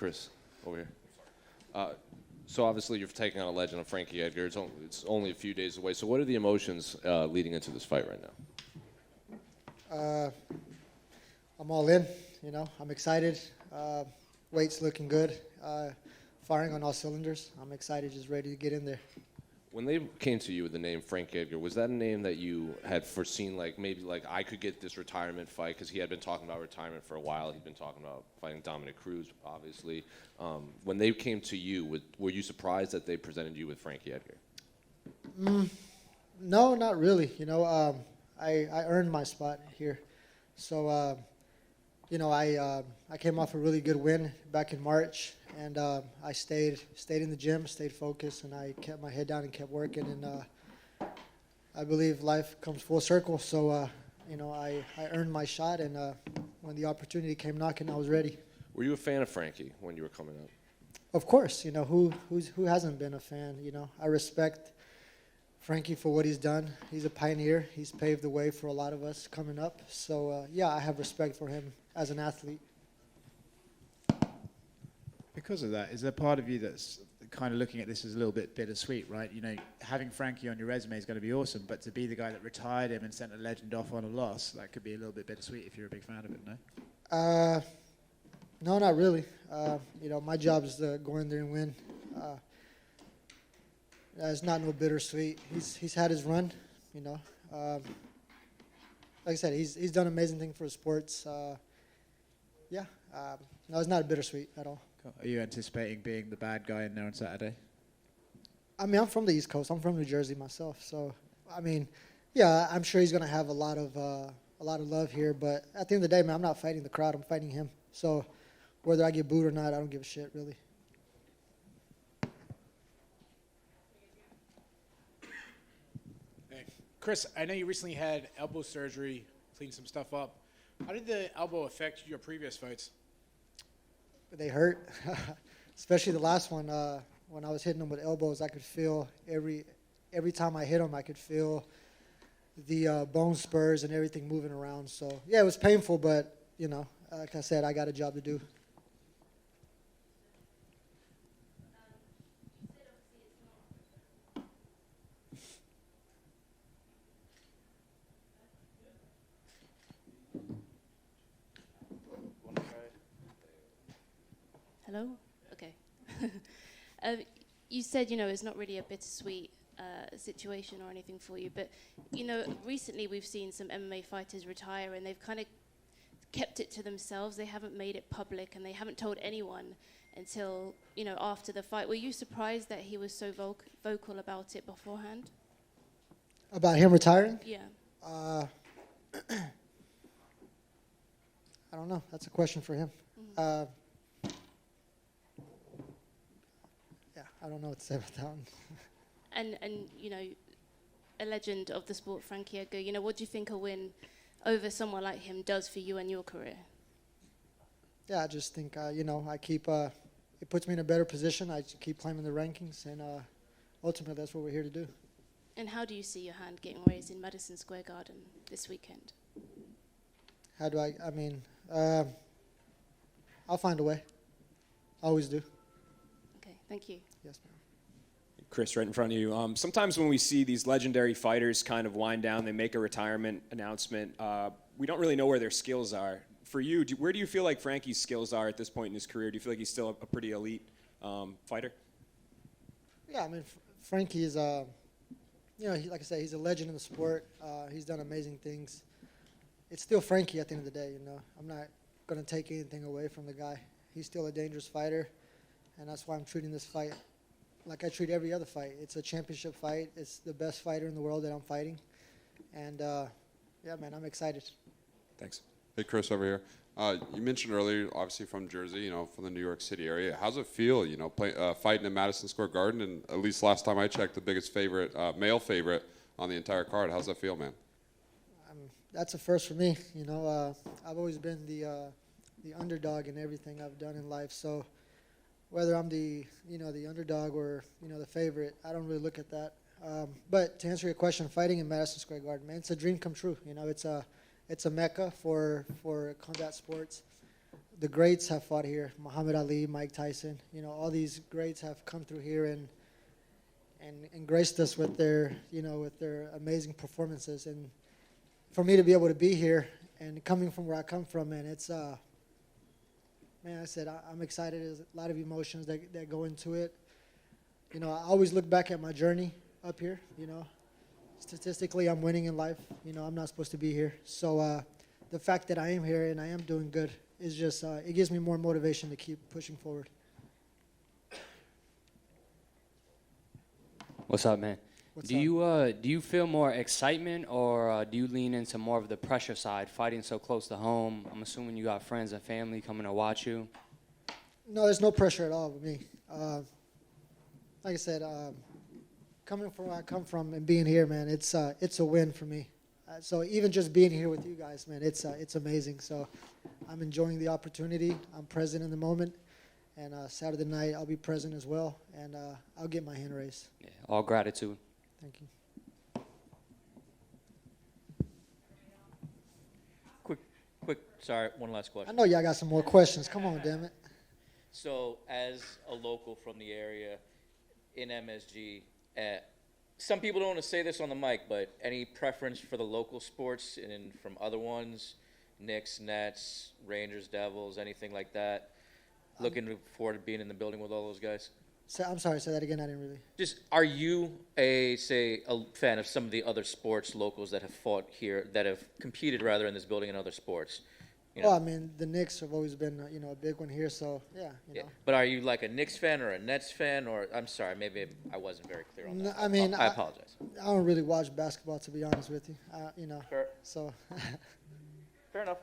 Chris, over here. So obviously you're taking on a legend of Frankie Edgar. It's only a few days away. So what are the emotions leading into this fight right now? I'm all in. I'm excited. Weight's looking good. Firing on all cylinders. I'm excited, just ready to get in there. When they came to you with the name Frank Edgar, was that a name that you had foreseen, like maybe like I could get this retirement fight? Because he had been talking about retirement for a while. He'd been talking about fighting Dominic Cruz, obviously. When they came to you, were you surprised that they presented you with Frankie Edgar? No, not really. I earned my spot here. So, I came off a really good win back in March, and I stayed in the gym, stayed focused, and I kept my head down and kept working. And I believe life comes full circle. So, I earned my shot, and when the opportunity came knocking, I was ready. Were you a fan of Frankie when you were coming up? Of course. Who hasn't been a fan? I respect Frankie for what he's done. He's a pioneer. He's paved the way for a lot of us coming up. So, I have respect for him as an athlete. Because of that, is there part of you that's kind of looking at this as a little bit bittersweet, right? Having Frankie on your resume is going to be awesome, but to be the guy that retired him and sent a legend off on a loss, that could be a little bit bittersweet if you're a big fan of it, no? No, not really. My job is to go in there and win. It's not no bittersweet. He's had his run, Like I said, he's done amazing things for sports. No, it's not bittersweet at all. Cool. Are you anticipating being the bad guy in there on Saturday? I mean, I'm from the East Coast. I'm from New Jersey myself. So, I'm sure he's going to have a lot of love here. But at the end of the day, man, I'm not fighting the crowd. I'm fighting him. So whether I get booed or not, I don't give a shit, really. Hey, Chris, I know you recently had elbow surgery, cleaned some stuff up. How did the elbow affect your previous fights? They hurt, especially the last one. When I was hitting them with elbows, I could feel every time I hit them, I could feel the bone spurs and everything moving around. So, yeah, it was painful, but, like I said, I got a job to do. Hello? Okay. You said, it's not really a bittersweet situation or anything for you, but, recently we've seen some MMA fighters retire and they've kind of kept it to themselves. They haven't made it public and they haven't told anyone until, after the fight. Were you surprised that he was so vocal about it beforehand? About him retiring? Yeah. I don't know. That's a question for him. Mm-hmm. I don't know what to say about that one. And a legend of the sport, Frankie Edgar, what do you think a win over someone like him does for you and your career? Yeah, I just think, I keep, it puts me in a better position. I keep climbing the rankings, and ultimately that's what we're here to do. And how do you see your hand getting raised in Madison Square Garden this weekend? How do I'll find a way. I always do. Okay, thank you. Yes, ma'am. Chris, right in front of you. Sometimes when we see these legendary fighters kind of wind down, they make a retirement announcement, we don't really know where their skills are. For you, where do you feel like Frankie's skills are at this point in his career? Do you feel like he's still a pretty elite fighter? Yeah, I mean, Frankie is, like I said, he's a legend in the sport. He's done amazing things. It's still Frankie at the end of the day, I'm not going to take anything away from the guy. He's still a dangerous fighter, and that's why I'm treating this fight like I treat every other fight. It's a championship fight. It's the best fighter in the world that I'm fighting. And, yeah, man, I'm excited. Thanks. Hey, Chris, over here. You mentioned earlier, obviously from Jersey, from the New York City area. How's it feel, fighting in Madison Square Garden? And at least last time I checked, the biggest favorite, male favorite on the entire card. How's that feel, man? That's a first for me. I've always been the underdog in everything I've done in life. So whether I'm the underdog or, the favorite, I don't really look at that. But to answer your question, fighting in Madison Square Garden, man, it's a dream come true. It's a mecca for combat sports. the greats have fought here. Muhammad Ali, Mike Tyson. You know, all these greats have come through here and graced us with their, with their amazing performances. And for me to be able to be here and coming from where I come from, man, it's man, I said I'm excited. There's a lot of emotions that go into it. You know, I always look back at my journey up here. You know, statistically, I'm winning in life. You know, I'm not supposed to be here. So the fact that I am here and I am doing good is just it gives me more motivation to keep pushing forward. What's up, man? Do you feel more excitement, or do you lean into more of the pressure side, fighting so close to home? I'm assuming you got friends and family coming to watch you. No, there's no pressure at all with me. Like I said, coming from where I come from and being here, man, it's a win for me. So even just being here with you guys, man, it's amazing. So I'm enjoying the opportunity. I'm present in the moment. And Saturday night, I'll be present as well, and I'll get my hand raised. Yeah, all gratitude. Thank you. Quick, sorry, one last I question. know y'all got some more questions. Come on, damn it. So, as a local from the area in MSG, some people don't want to say this on the mic, but any preference for the local sports and from other ones, Knicks, Nets, Rangers, Devils, anything like that? Looking forward to being in the building with all those guys? I'm sorry, say that again. I didn't really. Just, are you a fan of some of the other sports locals that have fought here, that have competed rather in this building in other sports? You know? Well, I mean, the Knicks have always been, a big one here, so yeah, Yeah. But are you like a Knicks fan or a Nets fan, or I'm sorry, maybe I wasn't very clear on that. I mean, I apologize. I don't really watch basketball, to be honest with you. Fair. So. Fair enough.